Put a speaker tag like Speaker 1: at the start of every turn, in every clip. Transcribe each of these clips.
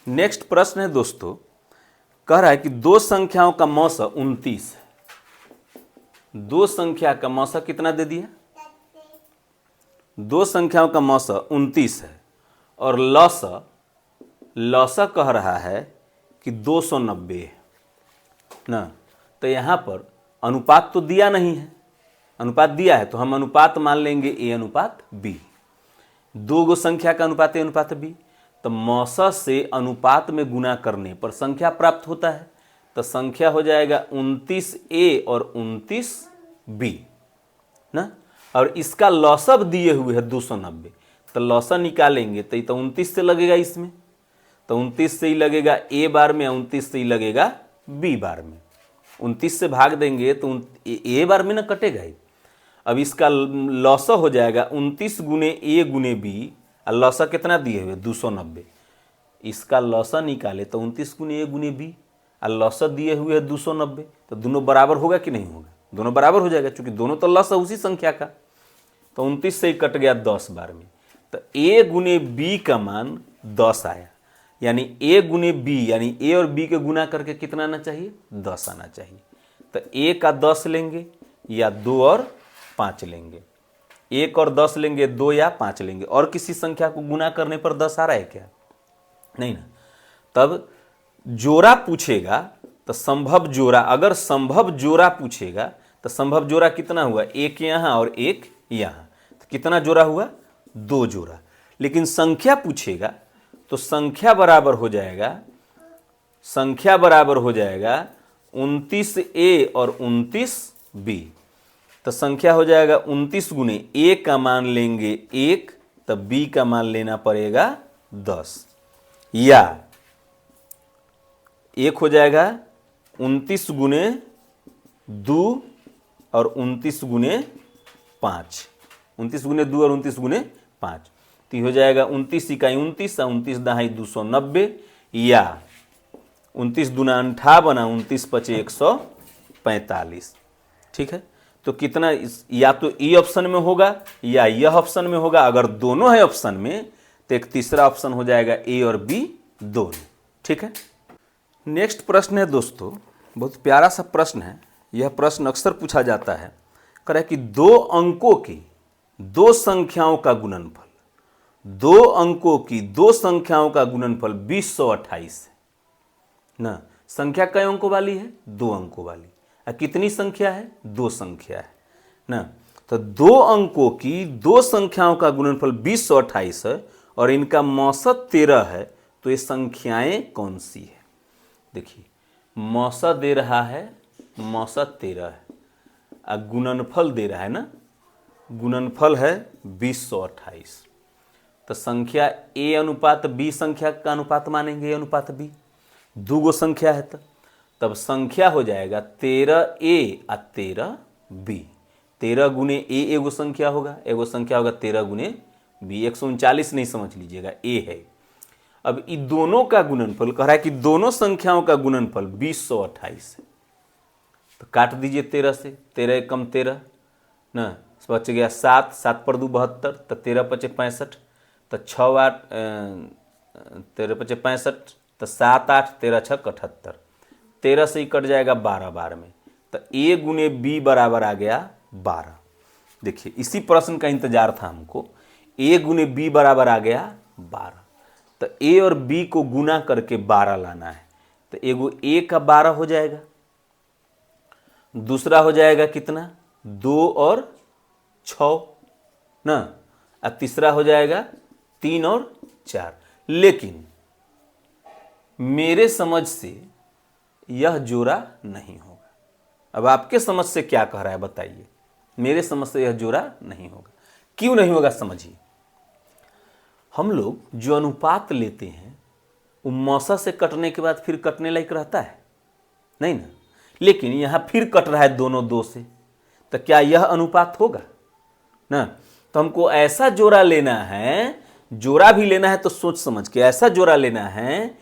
Speaker 1: Next प्रश्न है दोस्तों, कह रहा है कि दो संख्याओं का मौसा 29 है। दो संख्या का मौसा कितना दे दिया? दो संख्याओं का मौसा 29 है और लौसा कह रहा है कि 290 है ना। तो यहाँ पर अनुपात तो दिया नहीं है, अनुपात दिया है तो हम अनुपात मान लेंगे ए अनुपात बी। दो गो संख्या का अनुपात ए अनुपात बी, तो मौसा से अनुपात में गुना करने पर संख्या प्राप्त होता है। तो संख्या हो जाएगा 29A और 29B ना। और इसका लौसब दिए हुए है 290, तो लौसा निकालेंगे तो ये तो 29 से लगेगा इसमें, तो 29 से ही लगेगा ए बार में, 29 से ही लगेगा बी बार में। 29 से भाग देंगे तो ए बार में ना कटेगा ही। अब इसका लौसा हो जाएगा 29 गुने ए गुने बी, और लौसा कितना दिए हुए 290। इसका लौसा निकाले तो 29 गुने ए गुने बी, और लौसा दिए हुए है 290। तो दोनों बराबर होगा कि नहीं होगा? दोनों बराबर हो जाएगा, क्योंकि दोनों तो लौसा उसी संख्या का। तो 29 से ही कट गया 10 बार में, तो ए गुने बी का मान 10 आया। यानी ए गुने बी, यानी ए और बी के गुना करके कितना आना चाहिए? 10 आना चाहिए। तो ए का 10 लेंगे या 2 और 5 लेंगे? 1 और 10 लेंगे, 2 या 5 लेंगे। और किसी संख्या को गुना करने पर 10 आ रहा है क्या? नहीं ना। तब जोड़ा पूछेगा तो संभव जोड़ा, अगर संभव जोड़ा पूछेगा तो संभव जोड़ा कितना हुआ? एक यहाँ और एक यहाँ, तो कितना जोड़ा हुआ? 2 जोड़ा। लेकिन संख्या पूछेगा तो संख्या बराबर हो जाएगा 29A और 29B। तो संख्या हो जाएगा 29 गुने ए का मान लेंगे 1, तब बी का मान लेना पड़ेगा 10, या एक हो जाएगा 29 गुने 2 और 29 गुने 5, 29 गुने 2 और 29 गुने 5, तो हो जाएगा 29 इकाई 29 और 29 दहाई 290, या 29 दूना 58, 29 पचे 145। ठीक है, तो कितना या तो ई ऑप्शन में होगा या यह ऑप्शन में होगा। अगर दोनों है ऑप्शन में तो एक तीसरा ऑप्शन हो जाएगा ए और बी दोनों। ठीक है। नेक्स्ट प्रश्न है दोस्तों, बहुत प्यारा सा प्रश्न है। यह प्रश्न अक्सर पूछा जाता है। कह रहा है कि दो अंकों की दो संख्याओं का गुणनफल, दो अंकों की दो संख्याओं का गुणनफल 2028 है ना। संख्या कई अंकों वाली है? 2 अंकों वाली। कितनी संख्या है? 2 संख्या है ना। तो 2 अंकों की दो संख्याओं का गुणनफल 2028 है और इनका मौसत 13 है, तो ये संख्याएं कौन सी है? देखिए, मौसत दे रहा है, मौसत 13 है, और गुणनफल दे रहा है ना, गुणनफल है 2028। तो संख्या ए अनुपात बी संख्या का अनुपात मानेंगे, ए अनुपात बी। 2 गो संख्या है तब संख्या हो जाएगा 13A और 13B। 13 गुने ए एगो संख्या होगा, एगो संख्या होगा 13 गुने बी। 139 नहीं समझ लीजिएगा, ए है। अब इन दोनों का गुणनफल कह रहा है कि दोनों संख्याओं का गुणनफल 2028 है। तो काट दीजिए 13 से, 13 एकम 13 ना, बच गया 7, 7 पर 2 72, तो 13 पचे 65, तो 6 8 13 पचे 65, तो 7 8 13 6 78, 13 से ही कट जाएगा 12 बार में, तो ए गुने बी बराबर आ गया 12। देखिए, इसी प्रश्न का इंतजार था हमको। ए गुने बी बराबर आ गया 12, तो ए और बी को गुना करके 12 लाना है। तो एगो ए का 12 हो जाएगा, दूसरा हो जाएगा कितना? 2 और 6 ना, और तीसरा हो जाएगा 3 और 4। लेकिन मेरे समझ से यह जोड़ा नहीं होगा। अब आपके समझ से क्या कह रहा है बताइए? मेरे समझ से यह जोड़ा नहीं होगा। क्यों नहीं होगा समझिए। हम लोग जो अनुपात लेते हैं वो मौसा से कटने के बाद फिर कटने लायक रहता है नहीं ना। लेकिन यहां फिर कट रहा है दोनों 2 से, तो क्या यह अनुपात होगा ना? तो हमको ऐसा जोड़ा लेना है, जोड़ा भी लेना है तो सोच समझ के ऐसा जोड़ा लेना है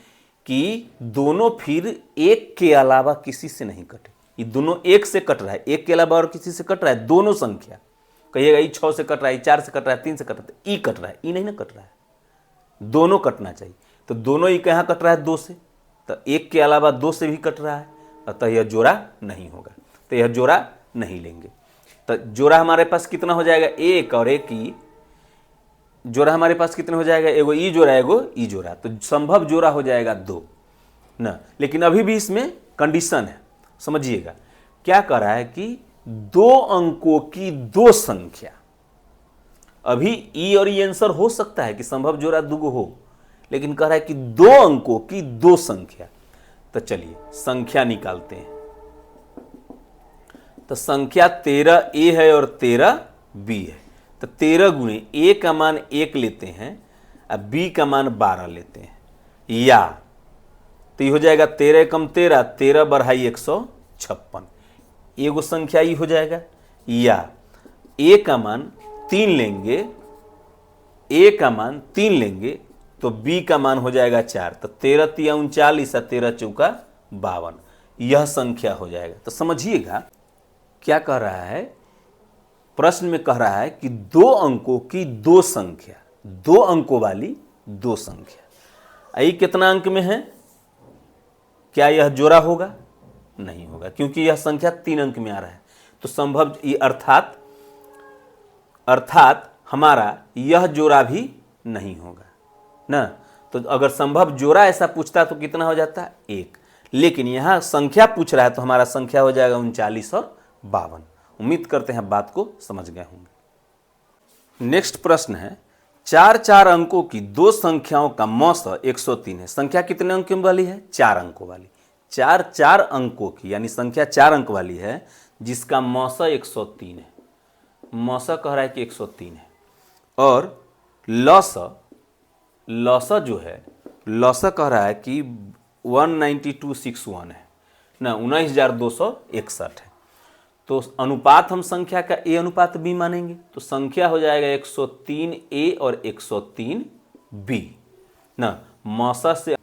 Speaker 1: कि दोनों फिर एक के अलावा किसी से नहीं कटे। ये दोनों एक से कट रहा है, एक के अलावा और किसी से कट रहा है। दोनों संख्या कहिएगा ई 6 से कट रहा है, 4 से कट रहा है, 3 से कट रहा है, ई कट रहा है, ई नहीं ना कट रहा है, दोनों कटना चाहिए। तो दोनों ही कहाँ कट रहा है 2 से, तो 1 के अलावा 2 से भी कट रहा है, अतः यह जोड़ा नहीं होगा, तो यह जोड़ा नहीं लेंगे। तो जोड़ा हमारे पास कितना हो जाएगा, 1 और 1 ई जोड़ा हमारे पास कितने हो जाएगा, एगो ई जोड़ा एगो ई जोड़ा, तो संभव जोड़ा हो जाएगा 2 ना। लेकिन अभी भी इसमें कंडीशन है, समझिएगा क्या कह रहा है कि 2 अंकों की 2 संख्या, अभी ई और ई आंसर हो सकता है कि संभव जोड़ा 2 हो, लेकिन कह रहा है कि 2 अंकों की 2 संख्या। तो चलिए संख्या निकालते हैं। तो संख्या 13 ए है और 13 बी है, तो 13 गुणे ए का मान 1 लेते हैं और बी का मान 12 लेते हैं, या तो ये हो जाएगा 13 कम 13, 13 बढ़ाई 156, एगो संख्या ही हो जाएगा। या ए का मान 3 लेंगे, ए का मान 3 लेंगे तो बी का मान हो जाएगा 4, तो 13 तिया 39 और 13 चौका 52, यह संख्या हो जाएगा। तो समझिएगा क्या कह रहा है, प्रश्न में कह रहा है कि 2 अंकों की 2 संख्या, 2 अंकों वाली 2 संख्या, ये कितना अंक में है, क्या यह जोड़ा होगा, नहीं होगा, क्योंकि यह संख्या 3 अंक में आ रहा है। तो संभव अर्थात हमारा यह जोड़ा भी नहीं होगा ना। तो अगर संभव जोड़ा ऐसा पूछता तो कितना हो जाता है, 1, लेकिन यहां संख्या पूछ रहा है तो हमारा संख्या हो जाएगा 39 और 52। उम्मीद करते हैं बात को समझ गए होंगे। नेक्स्ट प्रश्न है, 4 अंकों की 2 संख्याओं का मौसा 103 है। संख्या कितने अंकों वाली है, 4 अंकों वाली। 4 अंकों की यानी संख्या 4 अंक वाली है जिसका मौसा 103 है। मौसा कह रहा है कि 103 है, और लौसा जो है, लौसा कह रहा है कि 19261 है ना, 19,261 है। तो अनुपात हम संख्या का ए अनुपात बी मानेंगे, तो संख्या हो जाएगा 103 ए और 103 बी ना। मौसा से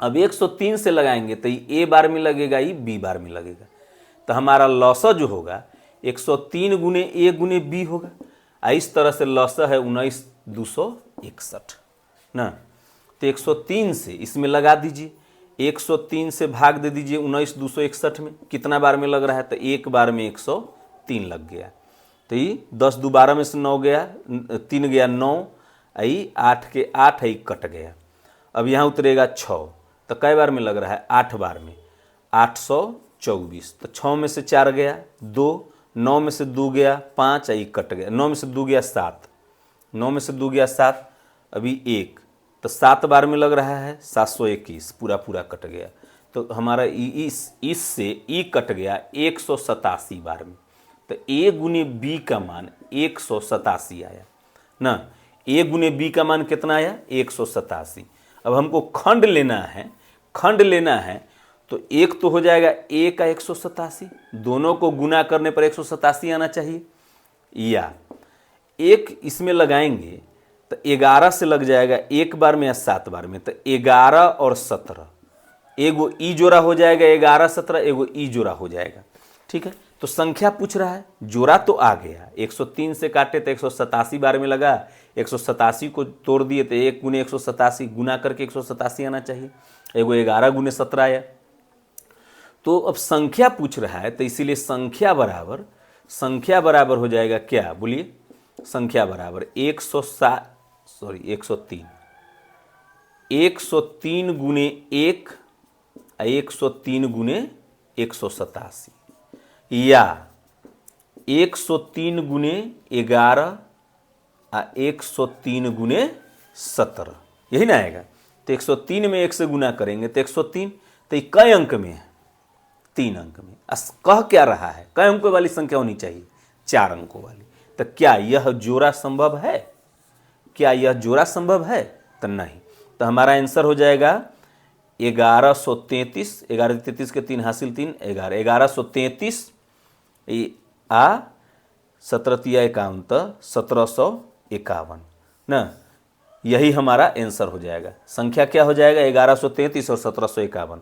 Speaker 1: अब 103 से लगाएंगे तो ये ए बार में लगेगा, ये बी बार में लगेगा, तो हमारा लौसा जो होगा 103 गुने ए गुने बी होगा। इस तरह से लौसा है 19,261 ना। तो 103 से इसमें लगा दीजिए, 103 से भाग दे दीजिए 19,261 में, कितना बार में लग रहा है, तो एक बार में 103 लग गया। तो ये 10 12 में से 9 गया, 3 गया 9, आई 8 के 8 आई कट गया। अब यहाँ उतरेगा 6, तो कई बार में लग रहा है, 8 बार में, 824। तो 6 में से 4 गया 2, 9 में से 2 गया 5, आई कट गया, 9 में से 2 गया 7, 9 में से 2 गया 7, अभी 1, तो 7 बार में लग रहा है 721, पूरा कट गया। तो हमारा इस से ई कट गया 187 बार में, तो ए गुने बी का मान 187 आया ना। ए गुने बी का मान कितना आया, 187। अब हमको खंड लेना है, तो एक तो हो जाएगा ए का 187, दोनों को गुना करने पर 187 आना चाहिए, या एक इसमें लगाएंगे तो 11 से लग जाएगा एक बार में या 7 बार में, तो 11 और 17, एगो ई जोड़ा हो जाएगा, 11 17 एगो ई जोड़ा हो जाएगा। ठीक है, तो संख्या पूछ रहा है, जोड़ा तो आ गया, 103 से काटे तो 187 बार में लगा, 187 को तोड़ दिए तो 1 गुने 187 गुना करके 187 आना चाहिए, एगो 11 गुने 17 आया। तो अब संख्या पूछ रहा है, तो इसीलिए संख्या बराबर हो जाएगा क्या, बोलिए, संख्या बराबर 103 गुने 1, 103 गुने 187, या 103 गुने 11 आ 103 गुने 17, यही ना आएगा। तो 103 में 1 से गुना करेंगे तो 103, तो ये कई अंक में है, 3 अंक में। कह क्या रहा है, कई अंकों वाली संख्या होनी चाहिए, 4 अंकों वाली। तो क्या यह जोड़ा संभव है, तो नहीं। तो हमारा आंसर हो जाएगा 1133, 1133 के 3 हासिल 3, 1133 आ 17 तिया 51, तो 1751 ना, यही हमारा आंसर हो जाएगा। संख्या क्या हो जाएगा, 1133 और 1751।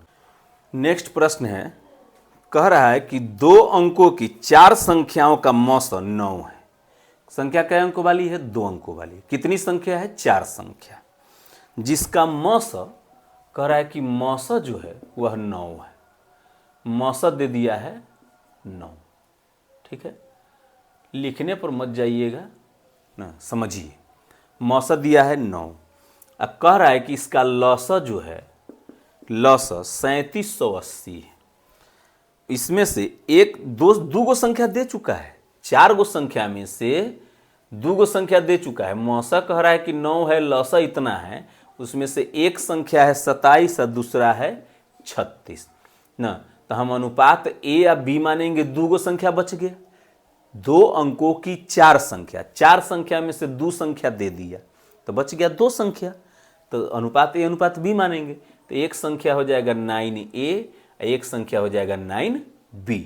Speaker 1: नेक्स्ट प्रश्न है, कह रहा है कि 2 अंकों की 4 संख्याओं का मौसा 9 है। संख्या कई अंकों वाली है, 2 अंकों वाली। कितनी संख्या है, 4 संख्या। जिसका मस कह रहा है कि मस जो है वह 9 है, मस दे दिया है 9। ठीक है, लिखने पर मत जाइएगा ना, समझिए। मस दिया है 9, अब कह रहा है कि इसका लस जो है, लस 3780 है। इसमें से दो गो संख्या दे चुका है, 4 गो संख्या में से 2 गो संख्या दे चुका है। मौसा कह रहा है कि 9 है, लौसा इतना है, उसमें से एक संख्या है 27 और दूसरा है 36 ना। तो हम अनुपात ए या बी मानेंगे, 2 गो संख्या बच गया, 2 अंकों की 4 संख्या, 4 संख्या में से 2 संख्या दे दिया तो बच गया 2 संख्या, तो अनुपात ए अनुपात बी मानेंगे। तो एक संख्या हो जाएगा 9a, एक संख्या हो जाएगा 9b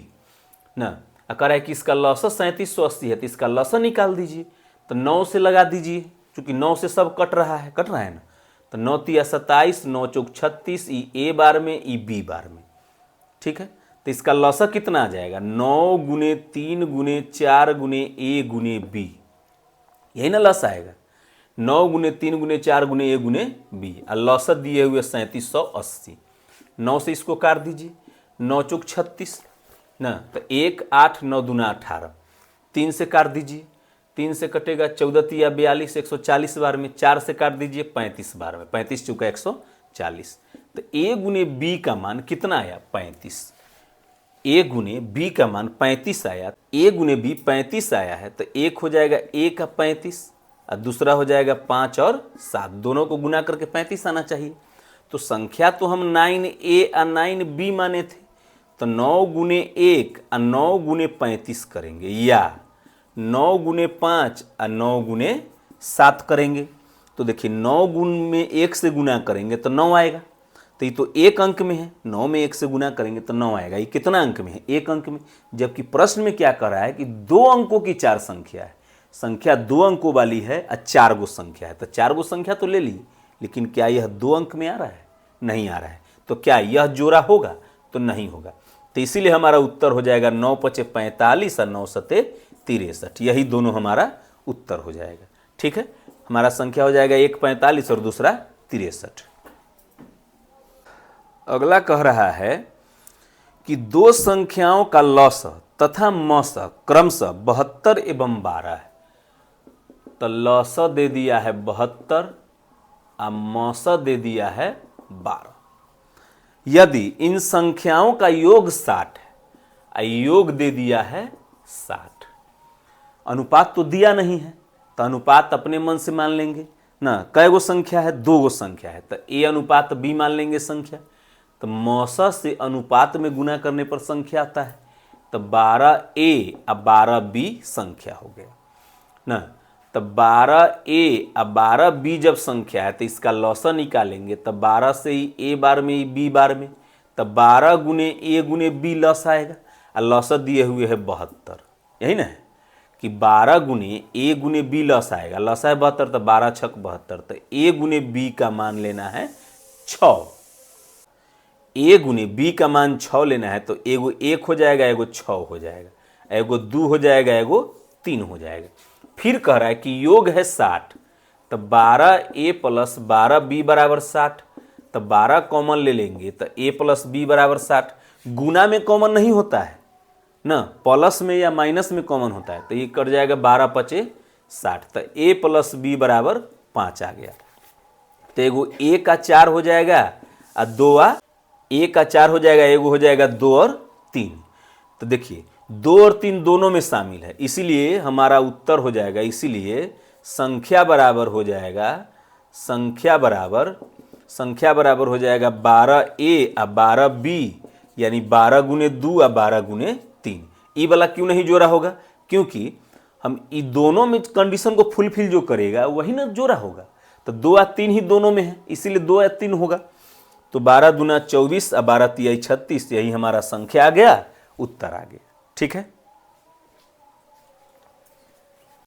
Speaker 1: ना। कह रहा है कि इसका लौसा 3780 है, तो इसका लौसा निकाल दीजिए, तो 9 से लगा दीजिए, क्योंकि 9 से सब कट रहा है ना। तो 9 तिया 27, 9 चौक 36, ई ए बार में, ई बी बार में। ठीक है, तो इसका लौसा कितना आ जाएगा, 9 गुने 3 गुने 4 गुने ए गुने बी, यही ना लौसा आएगा, 9 गुने 3 गुने 4 गुने ए गुने बी। और लौसा दिए हुए 3780, 9 से इसको काट दीजिए, 9 चौक 36 ना, तो 1 8 9 दूना 18, 3 से काट दीजिए, 3 से कटेगा 14 तिया 42, 140 बार में, 4 से काट दीजिए 35 बार में, 35 चौका 140। तो ए गुने बी का मान कितना आया, 35। ए गुने बी का मान 35 आया, ए गुने बी 35 आया है, तो एक हो जाएगा ए का 35 और दूसरा हो जाएगा 5 और 7, दोनों को गुना करके 35 आना चाहिए। तो संख्या तो हम 9a और 9b माने थे, तो 9 गुने 1 और 9 गुने 35 करेंगे, या 9 गुने 5 और 9 गुने 7 करेंगे। तो देखिए 9 गुण में 1 से गुना करेंगे तो 9 आएगा, तो ये तो एक अंक में है, 9 में 1 से गुना करेंगे तो 9 आएगा। ये कितना अंक में है, एक अंक में। जबकि प्रश्न में क्या कर रहा है कि 2 अंकों की 4 संख्या है, संख्या 2 अंकों वाली है और 4 गो संख्या है, तो 4 गो संख्या तो ले ली, लेकिन क्या यह 2 अंक में आ रहा है, नहीं आ रहा है। तो क्या यह जोड़ा होगा, तो नहीं होगा। तो इसीलिए हमारा उत्तर हो जाएगा 9 पचे 45 और 9 सते 63, यही दोनों हमारा उत्तर हो जाएगा। ठीक है, हमारा संख्या हो जाएगा एक 45 और दूसरा 63। अगला कह रहा है कि 2 संख्याओं का लौस तथा मस क्रमशः 72 एवं 12 है। तो लौस दे दिया है 72 और मस दे दिया है 12। यदि इन संख्याओं का योग 60 है और योग दे दिया है 60, अनुपात तो दिया नहीं है, तो अनुपात अपने मन से मान लेंगे ना। कै गो संख्या है, 2 गो संख्या है, तो ए अनुपात बी मान लेंगे संख्या। तो मौसा से अनुपात में गुना करने पर संख्या आता है, तो 12a और 12b संख्या हो गया ना। तो 12a और 12b जब संख्या है तो इसका लौसा निकालेंगे, तो 12 से ही ए बार में, बी बार में, तो 12 गुने ए गुने बी लौसा आएगा, और लौसा दिए हुए है 72, यही ना है कि 12 गुने ए गुने बी लौसा आएगा, लौसा है 72, तो 12 छक 72, तो ए गुने बी का मान लेना है 6, ए गुने बी का मान 6 लेना है, तो एगो 1 हो जाएगा, एगो 6 हो जाएगा, एगो 2 हो जाएगा, एगो 3 हो जाएगा। फिर कह रहा है कि योग है 60, तो 12a प्लस 12b बराबर 60, तो 12 कॉमन ले लेंगे, तो a प्लस b बराबर 60। गुना में कॉमन नहीं होता है ना, प्लस में या माइनस में कॉमन होता है, तो ये कट जाएगा 12 पचे 60, तो a प्लस b बराबर 5 आ गया। तो एगो a का 4 हो जाएगा और 2 a का 4 हो जाएगा, एगो हो जाएगा 2 और 3। तो देखिए 2 और 3 दोनों में शामिल है, इसीलिए हमारा उत्तर हो जाएगा, इसीलिए संख्या बराबर हो जाएगा, संख्या बराबर हो जाएगा 12a और 12b, यानी 12 गुने 2 और 12 गुने 3। ई वाला क्यों नहीं जोड़ा होगा, क्योंकि हम ई दोनों में कंडीशन को फुलफिल जो करेगा वही ना जोड़ा होगा, तो 2 और 3 ही दोनों में है, इसीलिए 2 और 3 होगा। तो 12 दूना 24 और 12 तिया 36, यही हमारा संख्या आ गया, उत्तर आ गया। ठीक है।